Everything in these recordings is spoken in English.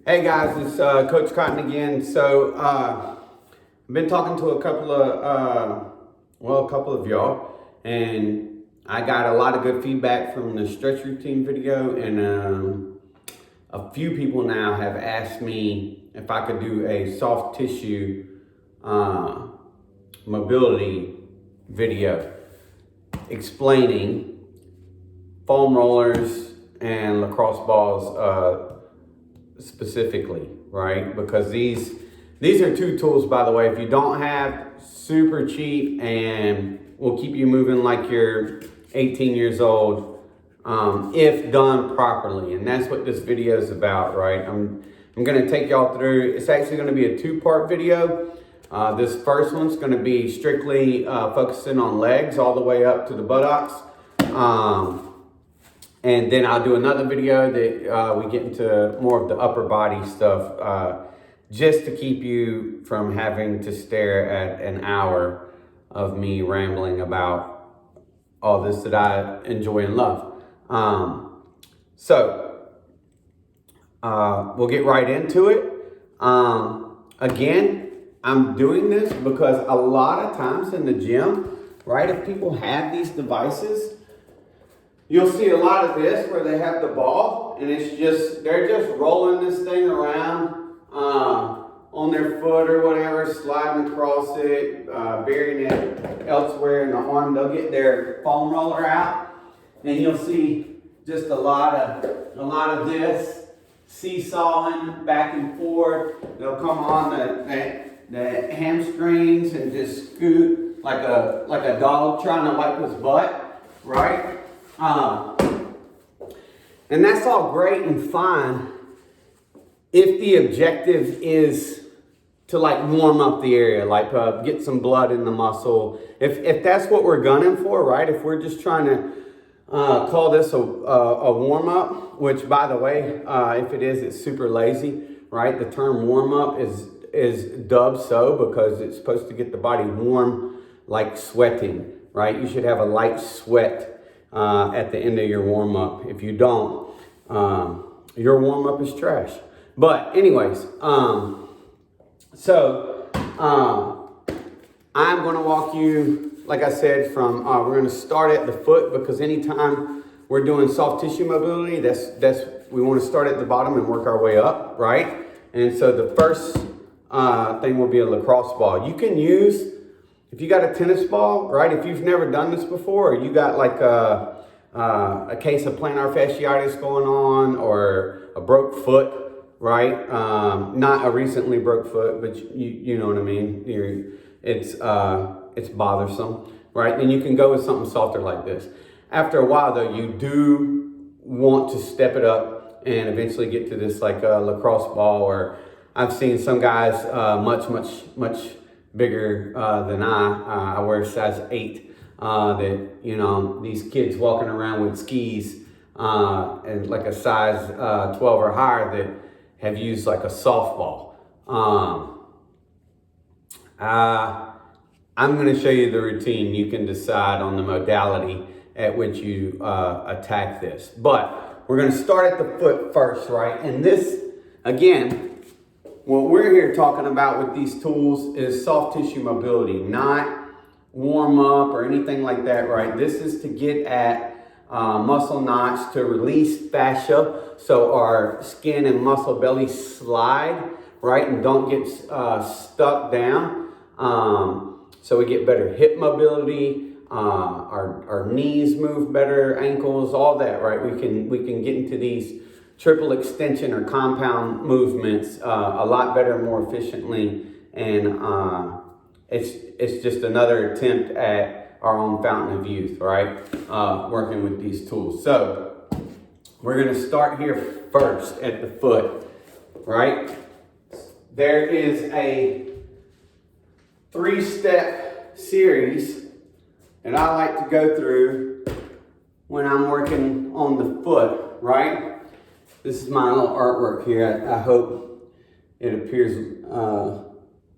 Hey guys, it's Coach Cotton again. So I've been talking to a couple of y'all, and I got a lot of good feedback from the stretch routine video, and a few people now have asked me if I could do a soft tissue mobility video explaining foam rollers and lacrosse balls specifically, right? Because these are two tools, by the way, if you don't have, super cheap and will keep you moving like you're 18 years old, if done properly. And that's what this video is about, right? I'm gonna take y'all through. It's actually gonna be a two-part video. This first one's gonna be strictly focusing on legs all the way up to the buttocks. And then I'll do another video that we get into more of the upper body stuff, just to keep you from having to stare at an hour of me rambling about all this that I enjoy and love. We'll get right into it. Again, I'm doing this because a lot of times in the gym, right, if people have these devices, you'll see a lot of this where they have the ball and they're just rolling this thing around on their foot or whatever, sliding across it, burying it elsewhere in the arm. They'll get their foam roller out and you'll see just a lot of this seesawing back and forth. They'll come on the hamstrings and just scoot like a dog trying to wipe his butt, right? And that's all great and fine if the objective is to like warm up the area, like get some blood in the muscle. If that's what we're gunning for, right? If we're just trying to call this a warm up, which by the way, if it is, it's super lazy, right? The term warm up is dubbed so because it's supposed to get the body warm like sweating, right? You should have a light sweat at the end of your warm-up. If you don't, your warm-up is trash. But anyways, I'm going to walk you, like I said, from, we're going to start at the foot because anytime we're doing soft tissue mobility, we want to start at the bottom and work our way up, right? And so the first thing will be a lacrosse ball. You can use, if you got a tennis ball, right? If you've never done this before, or you got like a case of plantar fasciitis going on, or a broke foot, right? Not a recently broke foot, but you know what I mean. It's bothersome, right? Then you can go with something softer like this. After a while, though, you do want to step it up and eventually get to this like a lacrosse ball. Or I've seen some guys much bigger than I wear a size 8, that, you know, these kids walking around with skis and like a size 12 or higher that have used like a softball. I'm going to show you the routine. You can decide on the modality at which you attack this. But we're going to start at the foot first, right? And this, again, what we're here talking about with these tools is soft tissue mobility, not warm up or anything like that, right? This is to get at muscle knots, to release fascia so our skin and muscle belly slide, right? And don't get stuck down. So we get better hip mobility, our knees move better, ankles, all that, right? We can get into these triple extension or compound movements a lot better, more efficiently, and it's just another attempt at our own fountain of youth, right? Working with these tools. So we're going to start here first at the foot, right? There is a 3-step series that I like to go through when I'm working on the foot, right? This is my little artwork here. I hope it appears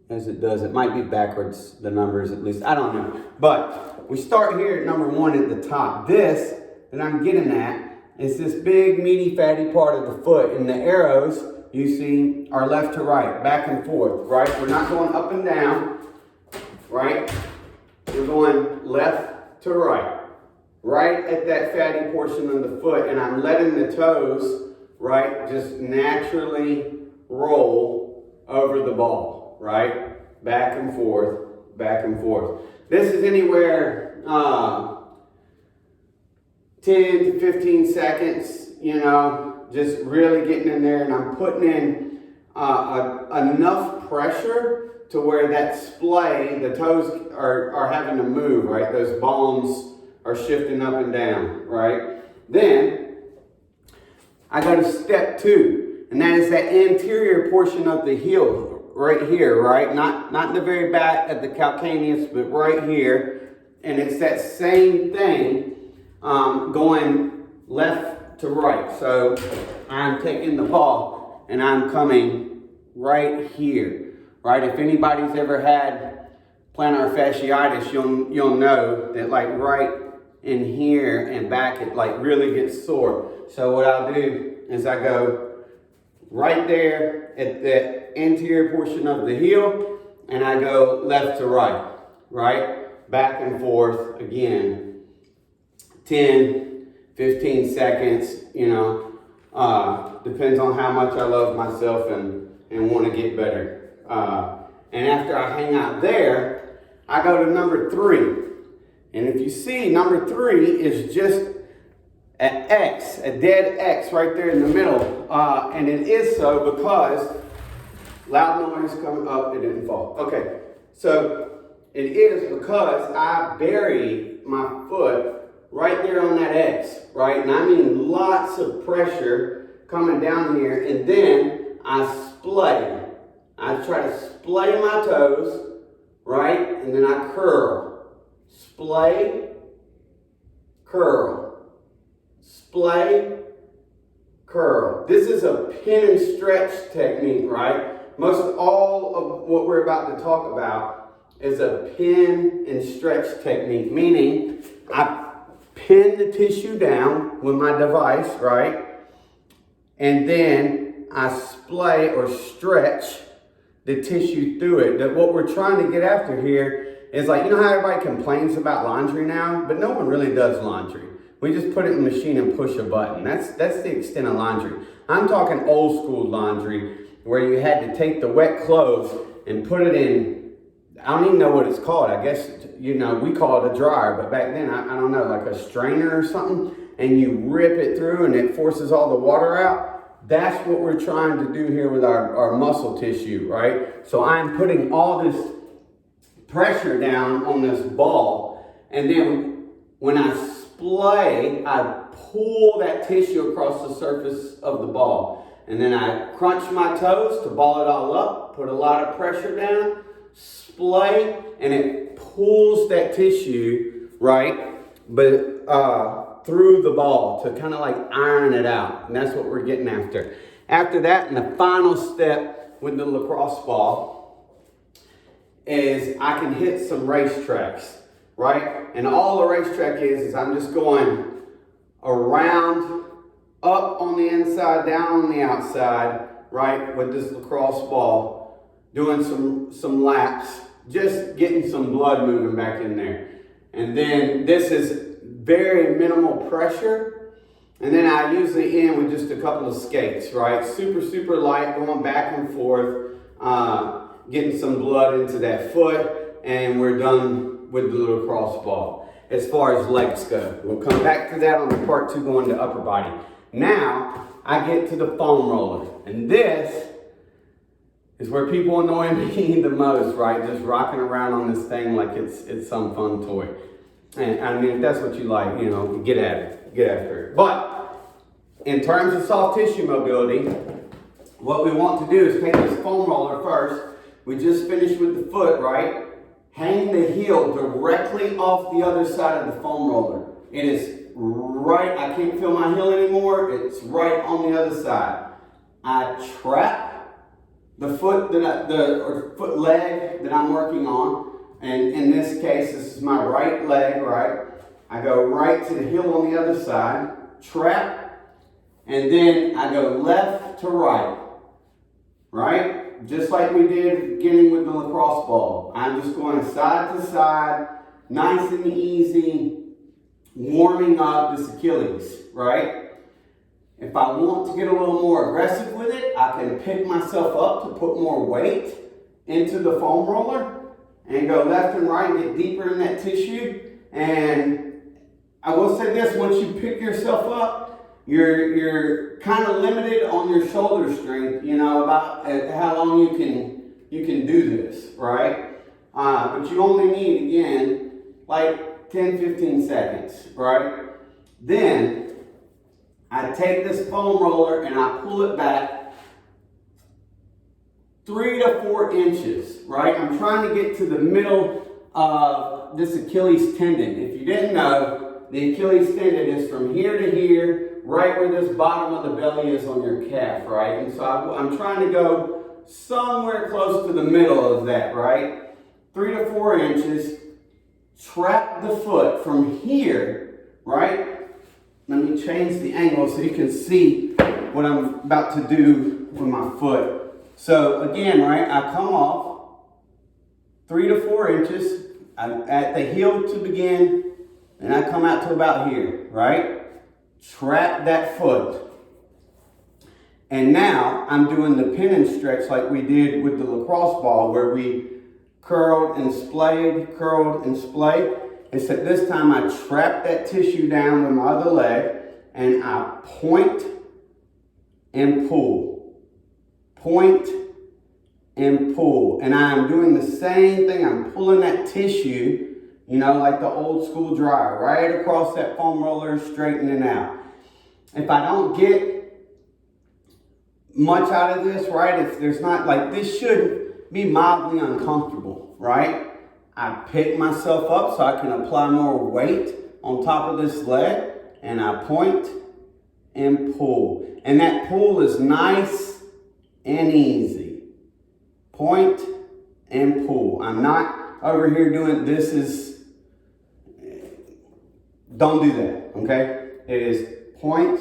as it does. It might be backwards, the numbers at least. I don't know. But we start here at number 1 at the top. This that I'm getting at is this big, meaty, fatty part of the foot. And the arrows you see, are left to right, back and forth, right? We're not going up and down, right? We're going left to right, right at that fatty portion of the foot, and I'm letting the toes, right, just naturally roll over the ball, right? Back and forth, back and forth. This is anywhere 10 to 15 seconds, you know, just really getting in there, and I'm putting in enough pressure to where that splay, the toes are having to move, right? Those bones are shifting up and down, right? Then I go to step 2, and that is that anterior portion of the heel right here, right? Not in the very back of the calcaneus, but right here. And it's that same thing going left to right. So I'm taking the ball and I'm coming right here, right? If anybody's ever had plantar fasciitis, you'll know that like right in here and back, it like really gets sore. So what I'll do is I go right there at the anterior portion of the heel, and I go left to right, right? Back and forth again, 10, 15 seconds, you know, depends on how much I love myself and want to get better. And after I hang out there, I go to number 3. And if you see, number 3 is just an X, a dead X right there in the middle. And it is so because loud noise coming up, it didn't fall. Okay, so it is because I bury my foot right there on that X, right? And I mean lots of pressure coming down here, and then I splay. I try to splay my toes, right? And then I curl. Splay, curl. Splay, curl. This is a pin and stretch technique, right? Most all of what we're about to talk about is a pin and stretch technique, meaning I pin the tissue down with my device, right? And then I splay or stretch the tissue through it. That what we're trying to get after here is like, you know how everybody complains about laundry now, but no one really does laundry. We just put it in the machine and push a button. That's the extent of laundry. I'm talking old school laundry where you had to take the wet clothes and put it in, I don't even know what it's called. I guess, you know, we call it a dryer, but back then, I don't know, like a strainer or something, and you rip it through and it forces all the water out. That's what we're trying to do here with our muscle tissue, right? So I'm putting all this pressure down on this ball, and then when I splay, I pull that tissue across the surface of the ball. And then I crunch my toes to ball it all up, put a lot of pressure down, splay, and it pulls that tissue, right, but through the ball to kind of like iron it out. And that's what we're getting after. After that, and the final step with the lacrosse ball is I can hit some racetracks, right? And all a racetrack is I'm just going around, up on the inside, down on the outside, right, with this lacrosse ball, doing some laps, just getting some blood moving back in there. And then this is very minimal pressure. And then I usually end with just a couple of skates, right? Super, super light, going back and forth, getting some blood into that foot, and we're done with the lacrosse ball. As far as legs go, we'll come back to that on the part 2 going to upper body. Now, I get to the foam roller. And this is where people annoy me the most, right? Just rocking around on this thing like it's some fun toy. And I mean, if that's what you like, you know, get at it, get after it. But in terms of soft tissue mobility, what we want to do is take this foam roller first. We just finished with the foot, right? Hang the heel directly off the other side of the foam roller. It is right, I can't feel my heel anymore. It's right on the other side. I trap the foot foot leg that I'm working on. And in this case, this is my right leg, right? I go right to the heel on the other side, trap, and then I go left to right. right? Just like we did at the beginning with the lacrosse ball. I'm just going side to side, nice and easy, warming up this Achilles, right? If I want to get a little more aggressive with it, I can pick myself up to put more weight into the foam roller and go left and right and get deeper in that tissue. And I will say this, once you pick yourself up, you're kind of limited on your shoulder strength, you know, about how long you can do this, right? But you only need, again, like 10, 15 seconds, right? Then I take this foam roller and I pull it back 3 to 4 inches, right? I'm trying to get to the middle of this Achilles tendon. If you didn't know, the Achilles tendon is from here to here, right where this bottom of the belly is on your calf, right? And so I'm trying to go somewhere close to the middle of that, right? 3 to 4 inches. Trap the foot from here, right? Let me change the angle so you can see what I'm about to do with my foot. So again, right, I come off 3 to 4 inches at the heel to begin, and I come out to about here, right? Trap that foot. And now I'm doing the pin and stretch like we did with the lacrosse ball, where we curled and splayed, except this time I trap that tissue down with my other leg and I point and pull. Point and pull. And I'm doing the same thing. I'm pulling that tissue, you know, like the old school dryer, right across that foam roller, straightening out. If I don't get much out of this, right, if there's not, like, this should be mildly uncomfortable, right? I pick myself up so I can apply more weight on top of this leg, and I point and pull. And that pull is nice and easy. Point and pull. I'm not over here doing, don't do that, okay? It is point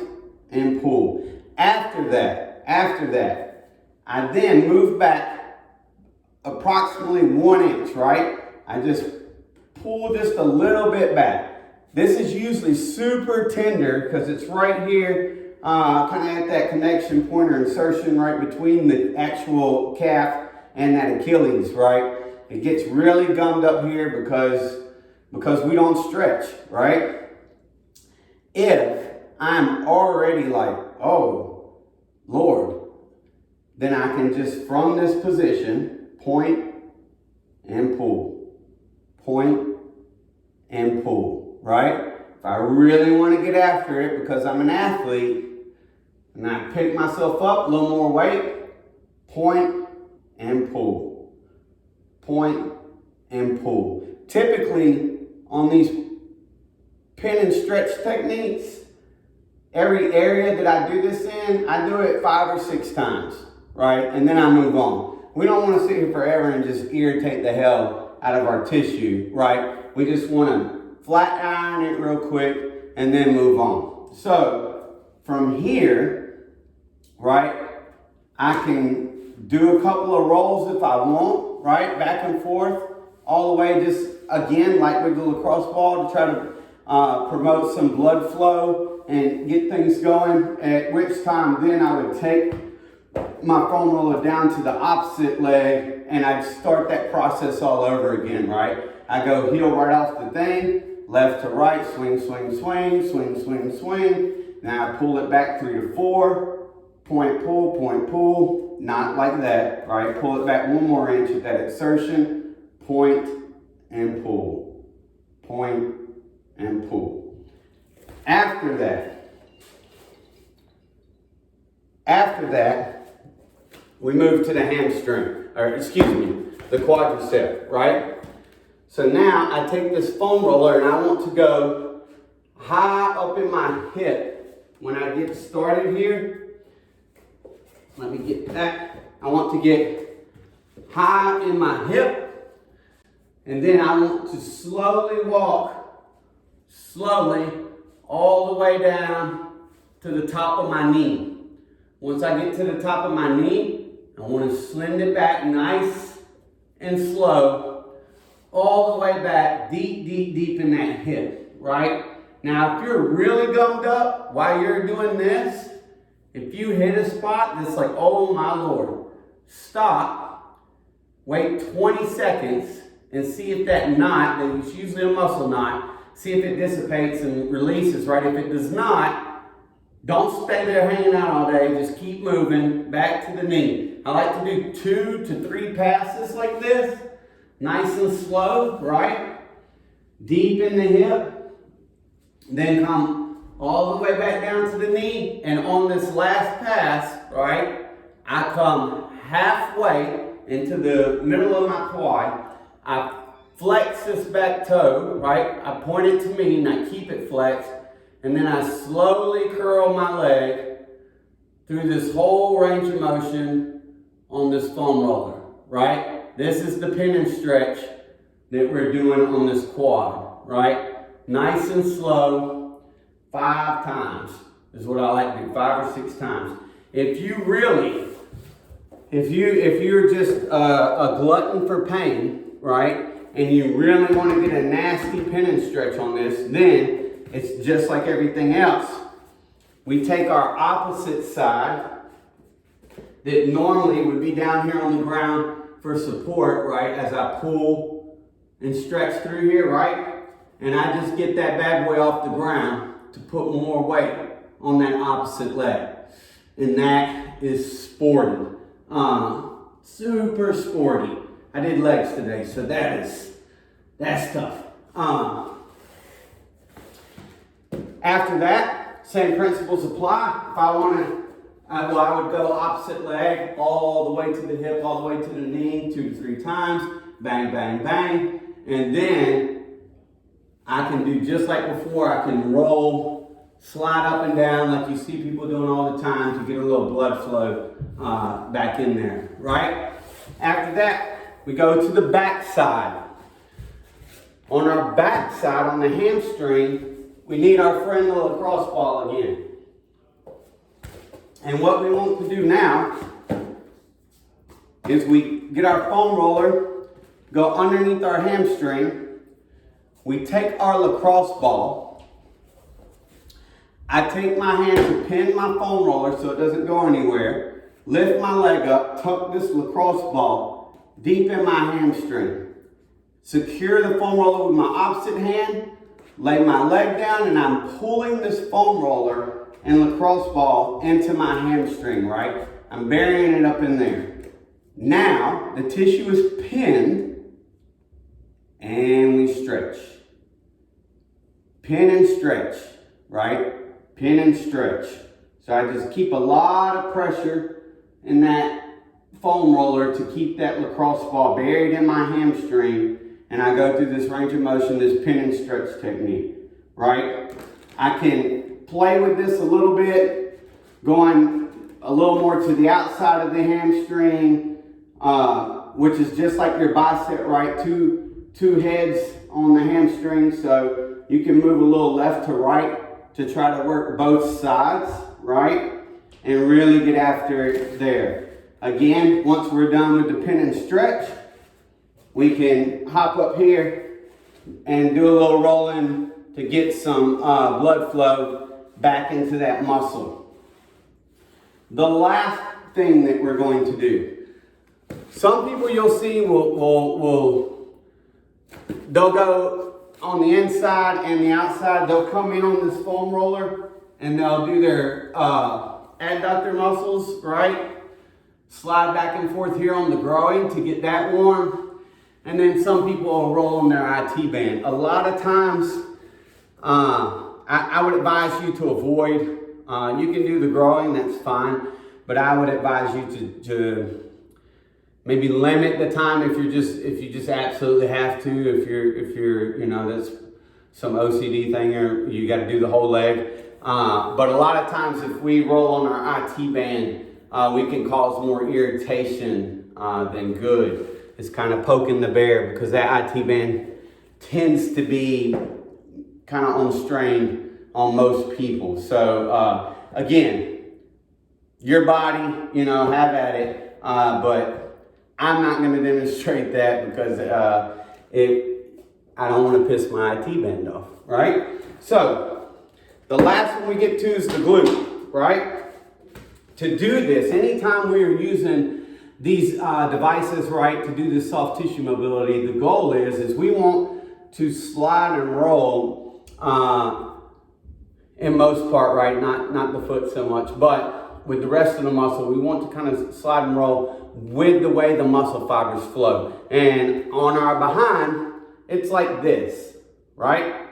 and pull. After that, I then move back approximately 1 inch, right? I just pull just a little bit back. This is usually super tender because it's right here, kind of at that connection point or insertion right between the actual calf and that Achilles, right? It gets really gummed up here because we don't stretch, right? If I'm already like, oh, Lord, then I can just, from this position, point and pull. Point and pull, right? If I really want to get after it because I'm an athlete and I pick myself up, a little more weight, point and pull. Point and pull. Typically, on these pin and stretch techniques, every area that I do this in, I do it 5 or 6 times, right? And then I move on. We don't want to sit here forever and just irritate the hell out of our tissue, right? We just want to flat iron it real quick and then move on. So from here, right, I can do a couple of rolls if I want, right? Back and forth, all the way, just again, like with the lacrosse ball, to try to promote some blood flow and get things going, at which time then I would take my foam roller down to the opposite leg and I'd start that process all over again, right? I go heel right off the thing, left to right, swing, swing, swing, swing, swing, swing. Now I pull it back 3 to 4, point, pull, not like that, right? Pull it back 1 more inch at that exertion, point and pull, point and pull. After that, we move to the hamstring, the quadricep, right? So now I take this foam roller and I want to go high up in my hip. When I get started here, let me get that. I want to get high in my hip, and then I want to slowly walk, all the way down to the top of my knee. Once I get to the top of my knee, I want to send it back nice and slow, all the way back, deep, deep, deep in that hip, right? Now, if you're really gummed up while you're doing this, if you hit a spot that's like, oh my Lord, stop, wait 20 seconds, and see if that knot, that is usually a muscle knot, see if it dissipates and releases, right? If it does not, don't stay there hanging out all day. Just keep moving back to the knee. I like to do 2 to 3 passes like this, nice and slow, right? Deep in the hip. Then come all the way back down to the knee. And on this last pass, right, I come halfway into the middle of my quad. I flex this back toe, right? I point it to me and I keep it flexed. And then I slowly curl my leg through this whole range of motion on this foam roller, right? This is the pin and stretch that we're doing on this quad, right? Nice and slow, 5 times is what I like to do, 5 or 6 times. If you're just a glutton for pain, right? And you really want to get a nasty pin and stretch on this, then it's just like everything else. We take our opposite side that normally would be down here on the ground for support, right? As I pull and stretch through here, right? And I just get that bad boy off the ground to put more weight on that opposite leg. And that is sporty. Super sporty. I did legs today, so that's tough. After that, same principles apply. If I want to, I would go opposite leg all the way to the hip, all the way to the knee, 2 to 3 times. Bang, bang, bang. And then I can do just like before. I can roll, slide up and down like you see people doing all the time to get a little blood flow back in there, right? After that, we go to the back side. On our back side, on the hamstring, we need our friend the lacrosse ball again. And what we want to do now is we get our foam roller, go underneath our hamstring, we take our lacrosse ball, I take my hand to pin my foam roller so it doesn't go anywhere, lift my leg up, tuck this lacrosse ball deep in my hamstring, secure the foam roller with my opposite hand, lay my leg down, and I'm pulling this foam roller and lacrosse ball into my hamstring, right? I'm burying it up in there. Now, the tissue is pinned, and we stretch. Pin and stretch, right? Pin and stretch. So I just keep a lot of pressure in that foam roller to keep that lacrosse ball buried in my hamstring. And I go through this range of motion, this pin and stretch technique, right? I can play with this a little bit, going a little more to the outside of the hamstring, which is just like your bicep, right? Two heads on the hamstring, so you can move a little left to right to try to work both sides, right? And really get after it there. Again, once we're done with the pin and stretch, we can hop up here and do a little rolling to get some blood flow back into that muscle. The last thing that we're going to do. Some people you'll see they'll go on the inside and the outside. They'll come in on this foam roller and they'll do their adductor muscles, right? Slide back and forth here on the groin to get that warm. And then some people will roll on their IT band. A lot of times, I would advise you to avoid. You can do the groin, that's fine. But I would advise you to maybe limit the time if you just absolutely have to. If you're that's some OCD thing, or you got to do the whole leg. But a lot of times, if we roll on our IT band, we can cause more irritation than good. It's kind of poking the bear because that IT band tends to be kind of on strain on most people. So again, your body, have at it. but I'm not going to demonstrate that because I don't want to piss my IT band off, right? So the last one we get to is the glute, right? To do this, anytime we are using these devices, right, to do this soft tissue mobility, the goal is we want to slide and roll in most part, right? Not the foot so much, but with the rest of the muscle, we want to kind of slide and roll with the way the muscle fibers flow. And on our behind, it's like this, right?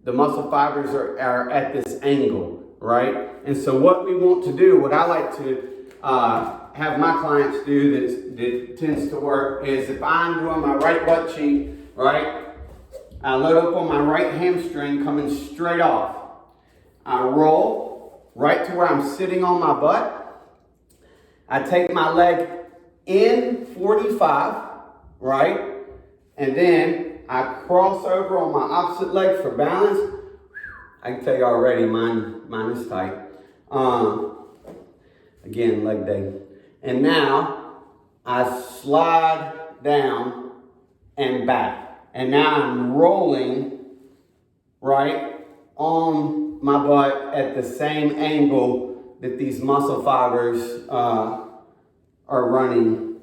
The muscle fibers are at this angle, right? And so what we want to do, what I like to have my clients do that tends to work is if I'm doing my right butt cheek, right? I load up on my right hamstring coming straight off. I roll right to where I'm sitting on my butt. I take my leg in 45, right? And then I cross over on my opposite leg for balance. I can tell you already, mine is tight. Again, leg day. And now I slide down and back. And now I'm rolling, right, on my butt at the same angle that these muscle fibers are running.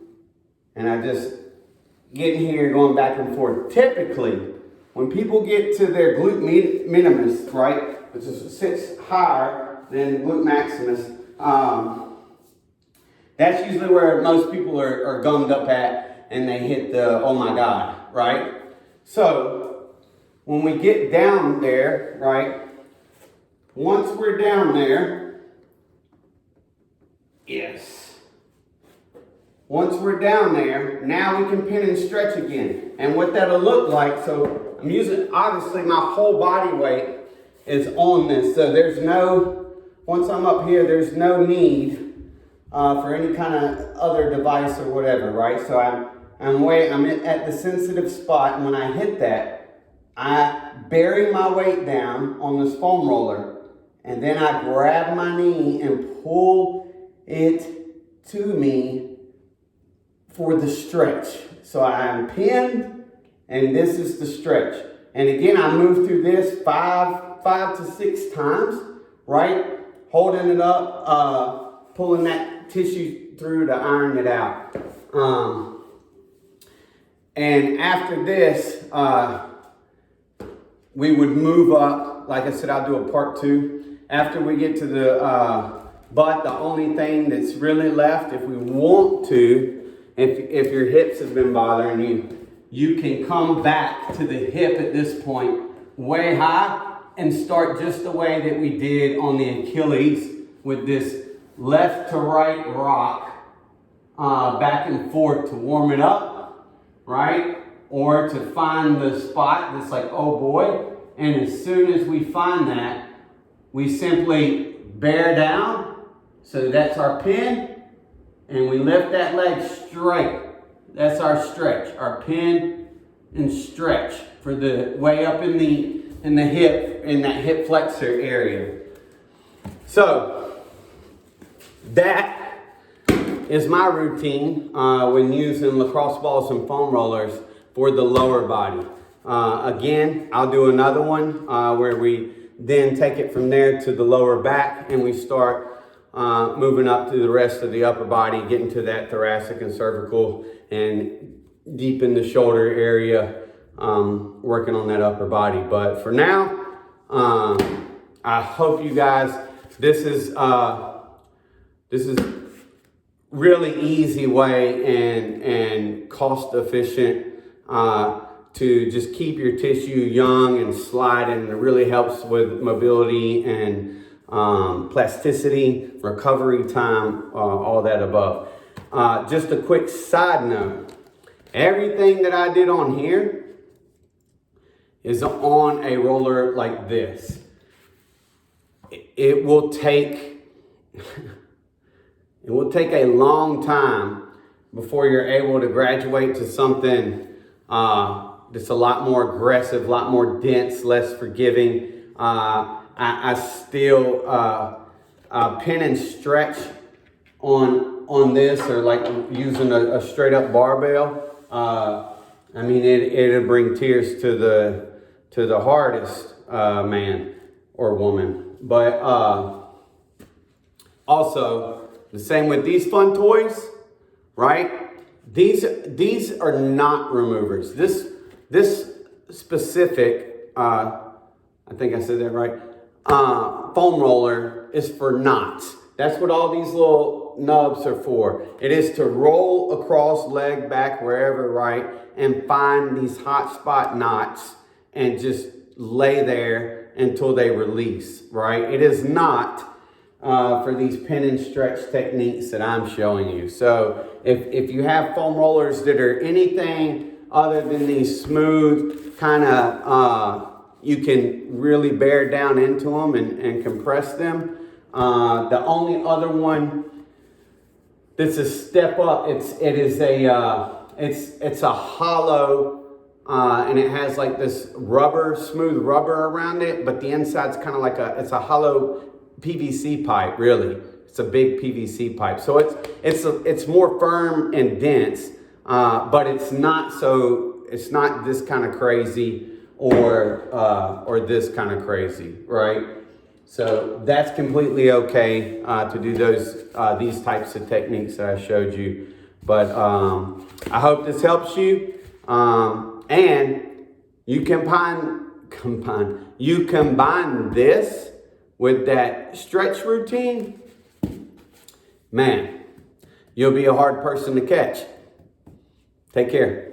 And I just get in here going back and forth. Typically, when people get to their glute minimus, right, which sits higher than glute maximus, that's usually where most people are gummed up at, and they hit the, oh my God, right? So, when we get down there, right, once we're down there, yes. Once we're down there, now we can pin and stretch again. And what that'll look like, so I'm using, obviously my whole body weight is on this. So there's no, once I'm up here, there's no need for any kind of other device or whatever, right? So I'm at the sensitive spot, and when I hit that, I bury my weight down on this foam roller, and then I grab my knee and pull it to me for the stretch. So I'm pinned, and this is the stretch. And again, I move through this five to six times, right? Holding it up, pulling that tissue through to iron it out. And after this, we would move up. Like I said, I'll do a part 2. After we get to the butt, the only thing that's really left, if we want to, if your hips have been bothering you, you can come back to the hip at this point way high and start just the way that we did on the Achilles with this left to right rock back and forth to warm it up, right? Or to find the spot that's like, oh boy. And as soon as we find that, we simply bear down. So that's our pin. And we lift that leg straight. That's our stretch, our pin and stretch for the way up in the hip, in that hip flexor area. So that is my routine when using lacrosse balls and foam rollers for the lower body. Again, I'll do another one where we then take it from there to the lower back, and we start moving up to the rest of the upper body, getting to that thoracic and cervical and deep in the shoulder area, working on that upper body. But for now, I hope you guys, this is really easy way and cost efficient to just keep your tissue young and sliding. It really helps with mobility and plasticity, recovery time, all that above. Just a quick side note, everything that I did on here is on a roller like this. It will take a long time before you're able to graduate to something that's a lot more aggressive, a lot more dense, less forgiving. I still pin and stretch on on this, or like using a straight up barbell, I mean, it'll bring tears to the hardest man or woman. But also, the same with these fun toys, right? These are not removers. This specific, I think I said that right, foam roller is for knots. That's what all these little nubs are for. It is to roll across, leg, back, wherever, right, and find these hot spot knots and just lay there until they release, right? It is not for these pin and stretch techniques that I'm showing you. So if you have foam rollers that are anything other than these smooth kind of, you can really bear down into them and compress them. The only other one that's a step up, it's a hollow, and it has like this smooth rubber around it, but the inside's kind of like it's a hollow PVC pipe, really. It's a big PVC pipe. So it's more firm and dense, but it's not this kind of crazy or this kind of crazy, right? So that's completely okay to do these types of techniques that I showed you. But I hope this helps you. And you combine this with that stretch routine, man, you'll be a hard person to catch. Take care.